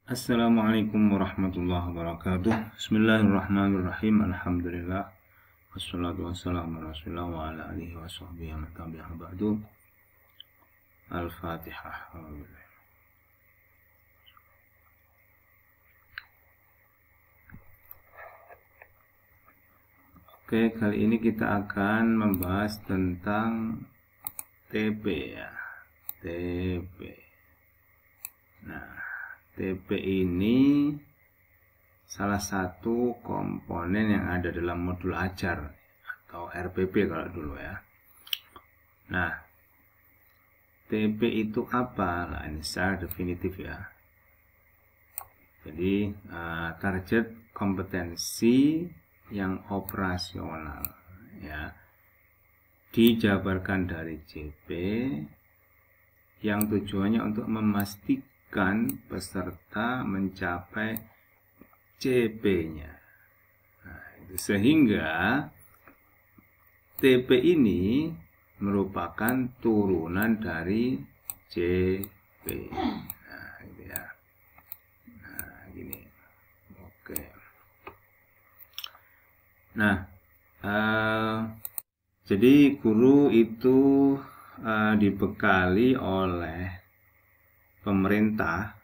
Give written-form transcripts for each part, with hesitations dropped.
Assalamualaikum warahmatullahi wabarakatuh. Bismillahirrahmanirrahim. Alhamdulillah. Wassalatu wassalamu ala Rasulillah wa ala alihi wa sahbihi wa tabi'ah ba'du. Al-Fatihah. Oke, kali ini kita akan membahas tentang TP ya. TP. Nah, TP ini salah satu komponen yang ada dalam modul ajar atau RPP kalau dulu ya. Nah, TP itu apa? Nah, ini secara definitif ya. Jadi target kompetensi yang operasional ya, dijabarkan dari CP yang tujuannya untuk memastikan peserta mencapai CP-nya. Nah, sehingga TP ini merupakan turunan dari CP. Nah, gitu ya. Nah, gini. Oke. Nah, jadi guru itu dibekali oleh pemerintah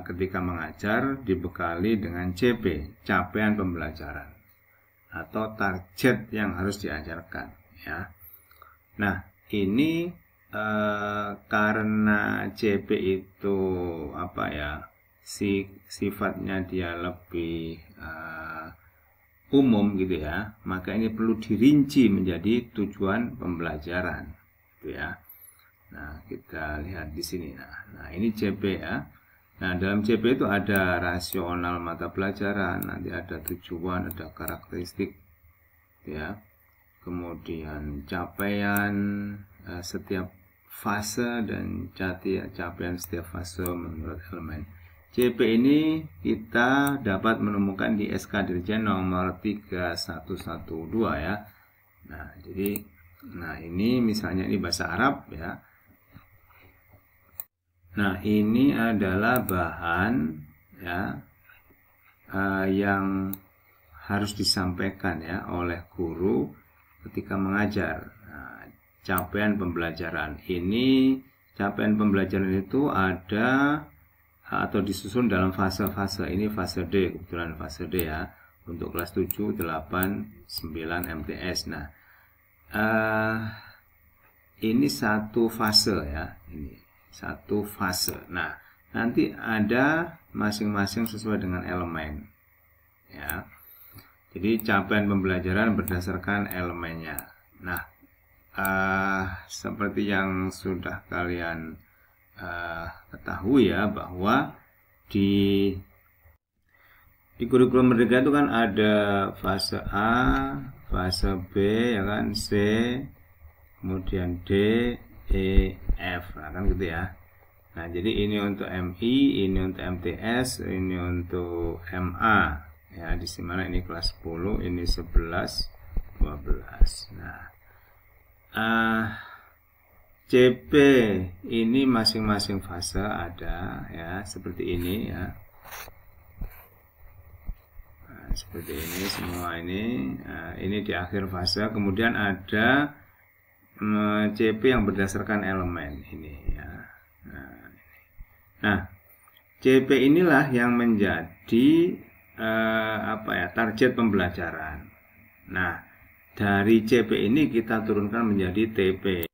ketika mengajar, dibekali dengan CP, capaian pembelajaran atau target yang harus diajarkan ya. Nah, ini karena CP itu apa ya, sifatnya dia lebih umum gitu ya, maka ini perlu dirinci menjadi tujuan pembelajaran gitu ya. Nah, kita lihat di sini. Nah, ini CP ya. Nah, dalam CP itu ada rasional mata pelajaran, nanti ada tujuan, ada karakteristik ya. Kemudian capaian setiap fase dan capaian setiap fase menurut elemen. CP ini kita dapat menemukan di SK Dirjen nomor 3112 ya. Nah, jadi ini misalnya ini bahasa Arab ya. Nah, ini adalah bahan ya yang harus disampaikan ya oleh guru ketika mengajar. Nah, capaian pembelajaran ini, capaian pembelajaran itu ada atau disusun dalam fase-fase. Ini fase D, kebetulan fase D ya, untuk kelas 7, 8, 9 MTS. Nah, ini satu fase ya, ini satu fase. Nah, nanti ada masing-masing sesuai dengan elemen ya. Jadi capaian pembelajaran berdasarkan elemennya. Nah, seperti yang sudah kalian ketahui ya, bahwa di kurikulum Merdeka itu kan ada fase A, fase B ya kan, C, kemudian D, E, F, nah, kan gitu ya. Nah, jadi ini untuk MI, ini untuk MTS, ini untuk MA ya. Di mana ini kelas 10, ini 11, 12. Nah, CP ini masing-masing fase ada ya, seperti ini ya. Nah, seperti ini semua ini. Nah, ini di akhir fase. Kemudian ada CP yang berdasarkan elemen ini ya. Nah, CP inilah yang menjadi target pembelajaran. Nah, dari CP ini kita turunkan menjadi TP.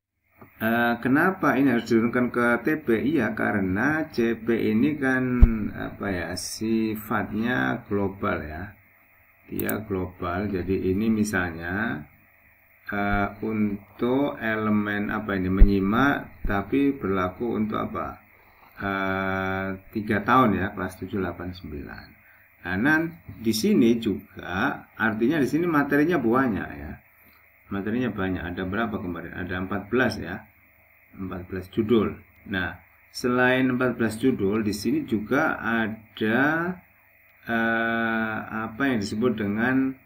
Kenapa ini harus diturunkan ke TP? Iya, karena CP ini kan sifatnya global ya. Dia global. Jadi ini misalnya untuk elemen menyimak, tapi berlaku untuk 3 tahun ya, kelas 7, 8, 9. Nah, di sini juga artinya di sini materinya banyak ya. Materinya banyak. Ada berapa kemarin? Ada 14 ya. 14 judul. Nah, selain 14 judul, di sini juga ada apa yang disebut dengan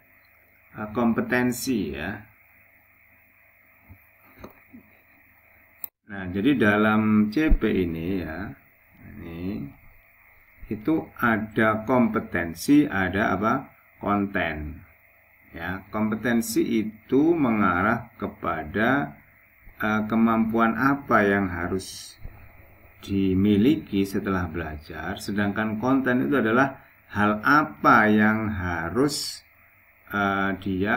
kompetensi ya. Nah, jadi dalam CP ini ya, itu ada kompetensi, ada apa? Konten. Ya, kompetensi itu mengarah kepada kemampuan apa yang harus dimiliki setelah belajar, sedangkan konten itu adalah hal apa yang harus dia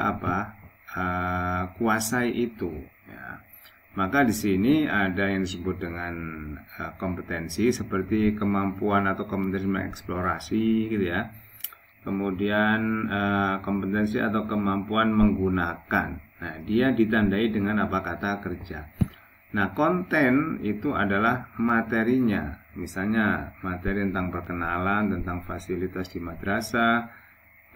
kuasai itu. Ya. Maka di sini ada yang disebut dengan kompetensi seperti kemampuan atau kompetensi mengeksplorasi, gitu ya. Kemudian kompetensi atau kemampuan menggunakan. Nah, dia ditandai dengan apa? Kata kerja. Nah, konten itu adalah materinya. Misalnya materi tentang perkenalan, tentang fasilitas di madrasah,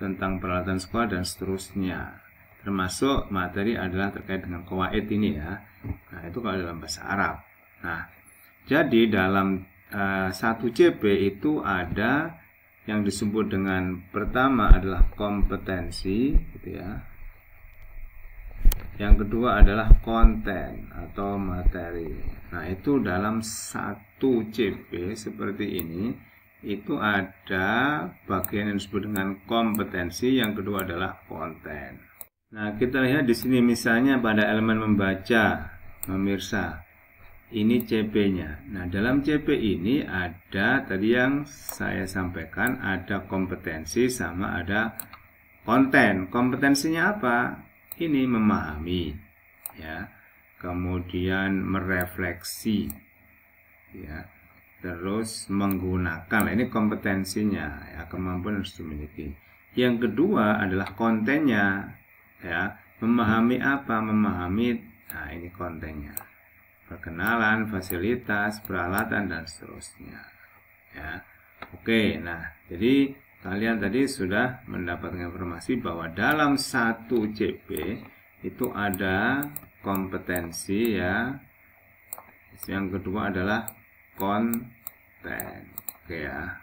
tentang peralatan sekolah dan seterusnya. Termasuk materi adalah terkait dengan qawaid ini ya. Nah, itu kalau dalam bahasa Arab. Nah, jadi dalam 1 CP itu ada yang disebut dengan pertama adalah kompetensi, gitu ya. Yang kedua adalah konten atau materi. Nah, itu dalam 1 CP seperti ini, itu ada bagian yang disebut dengan kompetensi, yang kedua adalah konten. Nah, kita lihat di sini misalnya pada elemen membaca, pemirsa. Ini CP-nya. Nah, dalam CP ini ada tadi yang saya sampaikan, ada kompetensi sama ada konten. Kompetensinya apa? Ini memahami, ya. Kemudian merefleksi, ya. Terus menggunakan. Nah, ini kompetensinya, ya, kemampuan yang harus dimiliki. Yang kedua adalah kontennya, ya. Memahami apa? Memahami. Nah, ini kontennya. Perkenalan, fasilitas, peralatan dan seterusnya. Ya. Oke, nah, jadi kalian tadi sudah mendapatkan informasi bahwa dalam 1 CP itu ada kompetensi, ya. Yang kedua adalah konten. Oke ya.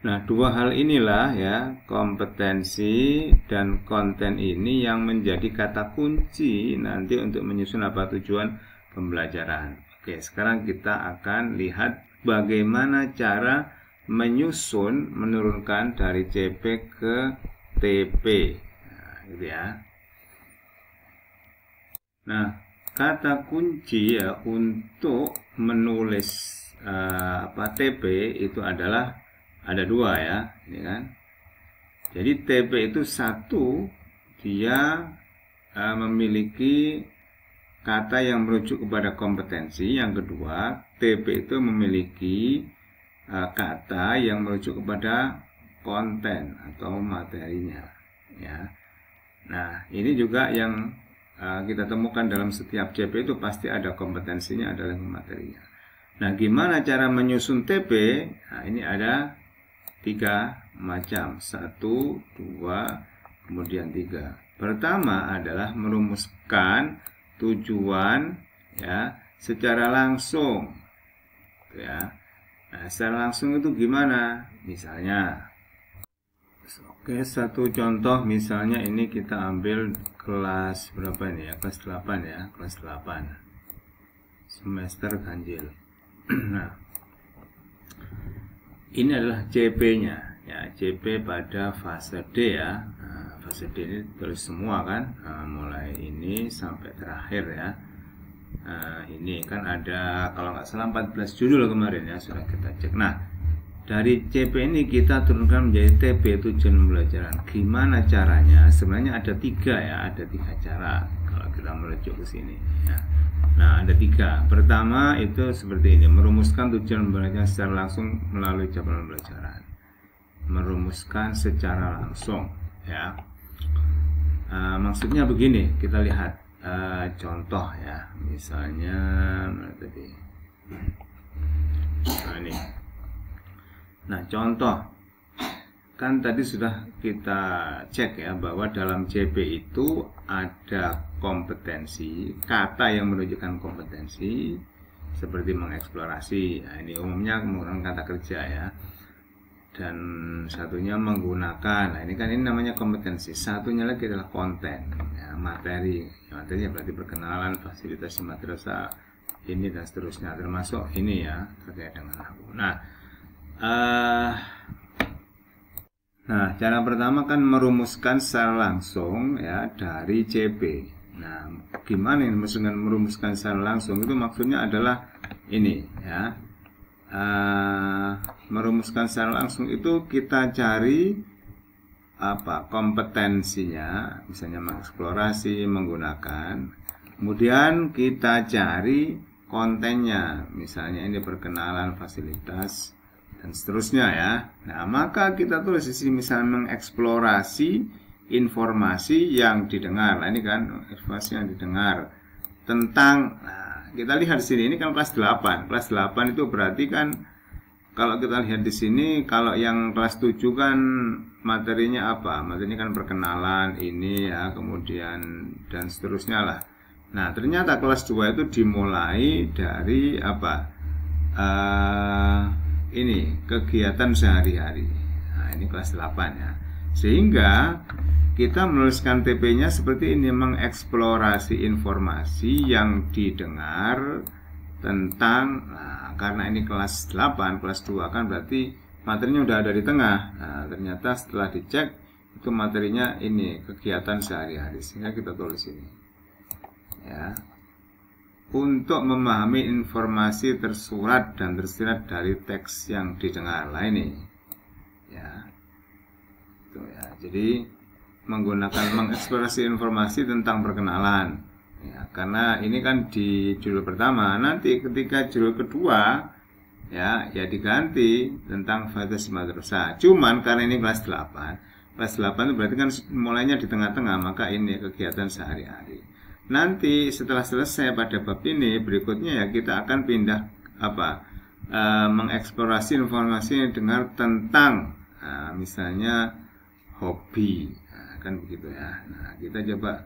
Nah, 2 hal inilah ya, kompetensi dan konten ini yang menjadi kata kunci nanti untuk menyusun apa tujuan pembelajaran. Oke, sekarang kita akan lihat bagaimana cara menyusun, menurunkan dari CP ke TP. Nah, gitu ya. Nah, kata kunci ya untuk menulis TP itu adalah ada 2 ya, ini kan. Jadi TP itu 1, dia memiliki kata yang merujuk kepada kompetensi. Yang kedua, TP itu memiliki kata yang merujuk kepada konten atau materinya, ya. Nah, ini juga yang kita temukan dalam setiap CP itu pasti ada kompetensinya, ada materinya. Nah, gimana cara menyusun TP? Nah, ini ada 3 macam, 1, 2, kemudian 3. Pertama adalah merumuskan tujuan ya secara langsung, ya. Nah, secara langsung itu gimana? Misalnya, oke, 1 contoh misalnya ini kita ambil kelas berapa ini ya? Kelas 8 ya, kelas 8 semester ganjil. Nah, ini adalah CP-nya ya, CP pada fase D ya. Nah, fase D ini tulis semua kan, mulai ini sampai terakhir ya. Nah, ini kan ada kalau nggak salah 14 judul kemarin ya, sudah kita cek. Nah, dari CP ini kita turunkan menjadi TP, tujuan pembelajaran. Gimana caranya? Sebenarnya ada 3 ya, ada 3 cara kalau kita merujuk ke sini ya. Nah, ada 3. Pertama itu seperti ini, merumuskan tujuan pembelajaran secara langsung melalui jadwal pembelajaran. Merumuskan secara langsung ya. Maksudnya begini, kita lihat contoh ya, misalnya mana tadi? Nah, ini. Nah, contoh kan tadi sudah kita cek ya bahwa dalam CP itu ada kompetensi, kata yang menunjukkan kompetensi seperti mengeksplorasi. Nah, ini umumnya menggunakan kata kerja ya. Dan satunya menggunakan. Nah, ini kan ini namanya kompetensi. Satunya lagi adalah konten, ya, materi. Materinya berarti perkenalan, fasilitas madrasah, ini dan seterusnya. Termasuk ini ya terkait dengan aku. Nah, Nah, cara pertama kan merumuskan secara langsung ya dari CP. Nah, gimana ini merumuskan secara langsung? Itu maksudnya adalah ini ya. Merumuskan secara langsung itu kita cari kompetensinya, misalnya mengeksplorasi menggunakan. Kemudian kita cari kontennya, misalnya ini perkenalan fasilitas dan seterusnya ya. Nah, maka kita tulis di sini misalnya mengeksplorasi informasi yang didengar. Nah, ini kan informasi yang didengar tentang, nah, kita lihat di sini ini kan kelas 8. Kelas 8 itu berarti kan kalau kita lihat di sini, kalau yang kelas 7 kan materinya apa? Materinya kan perkenalan ini ya, kemudian dan seterusnya lah. Nah, ternyata kelas 2 itu dimulai dari apa? Ini kegiatan sehari-hari. Nah, ini kelas 8 ya. Sehingga kita menuliskan TP-nya seperti ini, mengeksplorasi informasi yang didengar tentang, nah, karena ini kelas 8, kelas 2 kan berarti materinya udah ada di tengah. Nah, ternyata setelah dicek itu materinya ini kegiatan sehari-hari, sehingga kita tulis ini ya, untuk memahami informasi tersurat dan tersirat dari teks yang didengar. Lah ini ya, itu ya. Jadi menggunakan mengeksplorasi informasi tentang perkenalan ya, karena ini kan di judul pertama. Nanti ketika judul kedua ya diganti tentang fasilitas madrasah. Cuman karena ini kelas 8 itu berarti kan mulainya di tengah-tengah, maka ini kegiatan sehari-hari. Nanti setelah selesai pada bab ini berikutnya ya, kita akan pindah mengeksplorasi informasi yang dengar tentang misalnya hobi, kan begitu ya. Nah, kita coba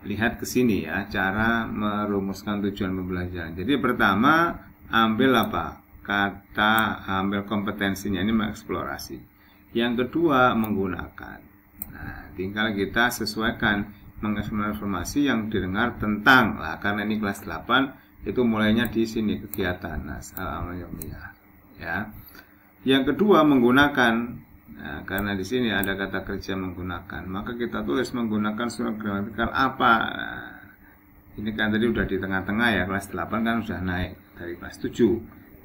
lihat ke sini ya, cara merumuskan tujuan pembelajaran. Jadi pertama ambil ambil kompetensinya, ini mengeksplorasi. Yang kedua menggunakan. Nah, tinggal kita sesuaikan mengeksplorasi informasi yang didengar tentang, lah karena ini kelas 8 itu mulainya di sini kegiatan. Nah, ya. Yang kedua menggunakan. Nah, karena di sini ada kata kerja menggunakan, maka kita tulis menggunakan surat gramatikal apa. Nah, ini kan tadi udah di tengah-tengah ya, kelas 8 kan sudah naik dari kelas 7.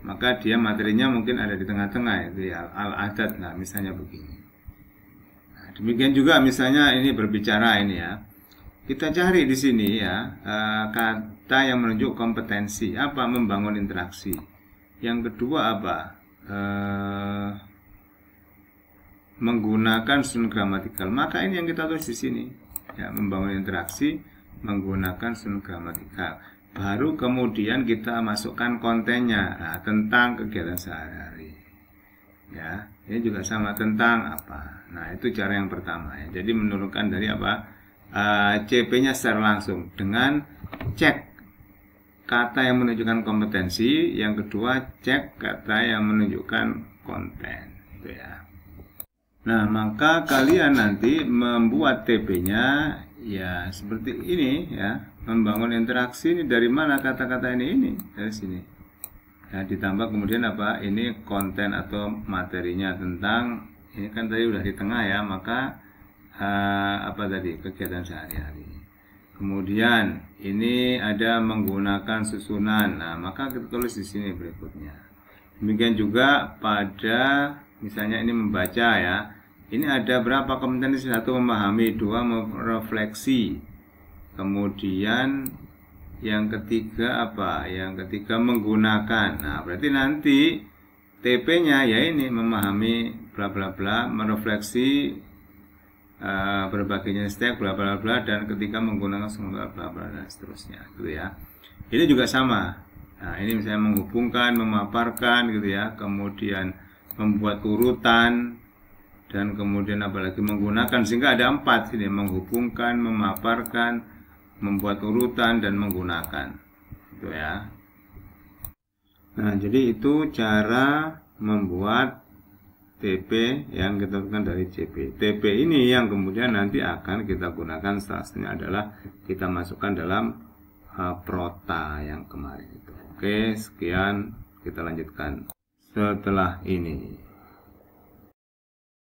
Maka dia materinya mungkin ada di tengah-tengah itu ya, al-adat. Nah, misalnya begini. Nah, demikian juga misalnya ini berbicara ini ya. Kita cari di sini ya, kata yang menunjuk kompetensi, apa? Membangun interaksi. Yang kedua apa? Menggunakan susunan gramatikal. Maka ini yang kita tulis di sini. Ya, membangun interaksi, menggunakan susunan gramatikal. Baru kemudian kita masukkan kontennya, nah, tentang kegiatan sehari-hari. Ya, ini juga sama tentang apa. Nah, itu cara yang pertama ya. Jadi menurunkan dari CP-nya secara langsung dengan cek kata yang menunjukkan kompetensi, yang kedua cek kata yang menunjukkan konten, gitu ya. Nah, maka kalian nanti membuat TP-nya ya seperti ini ya, membangun interaksi. Ini dari mana kata-kata ini dari sini. Ya, ditambah kemudian apa? Ini konten atau materinya tentang, ini kan tadi udah di tengah ya, maka kegiatan sehari-hari. Kemudian ini ada menggunakan susunan. Nah, maka kita tulis di sini berikutnya. Demikian juga pada misalnya ini membaca ya. Ini ada berapa kompetensi? 1 memahami, 2 merefleksi. Kemudian yang ketiga apa? Yang ketiga menggunakan. Nah, berarti nanti TP-nya ya ini memahami bla bla bla, merefleksi berbagai jenis teks bla bla bla, dan ketika menggunakan semua bla bla dan seterusnya gitu ya. Ini juga sama. Nah, ini misalnya menghubungkan, memaparkan gitu ya, kemudian membuat urutan, dan kemudian apalagi menggunakan, sehingga ada 4 sini, menghubungkan, memaparkan, membuat urutan, dan menggunakan gitu ya. Nah, jadi itu cara membuat TP yang kita lakukan dari CP. TP ini yang kemudian nanti akan kita gunakan, selanjutnya adalah kita masukkan dalam prota yang kemarin itu. Oke, sekian, kita lanjutkan setelah ini.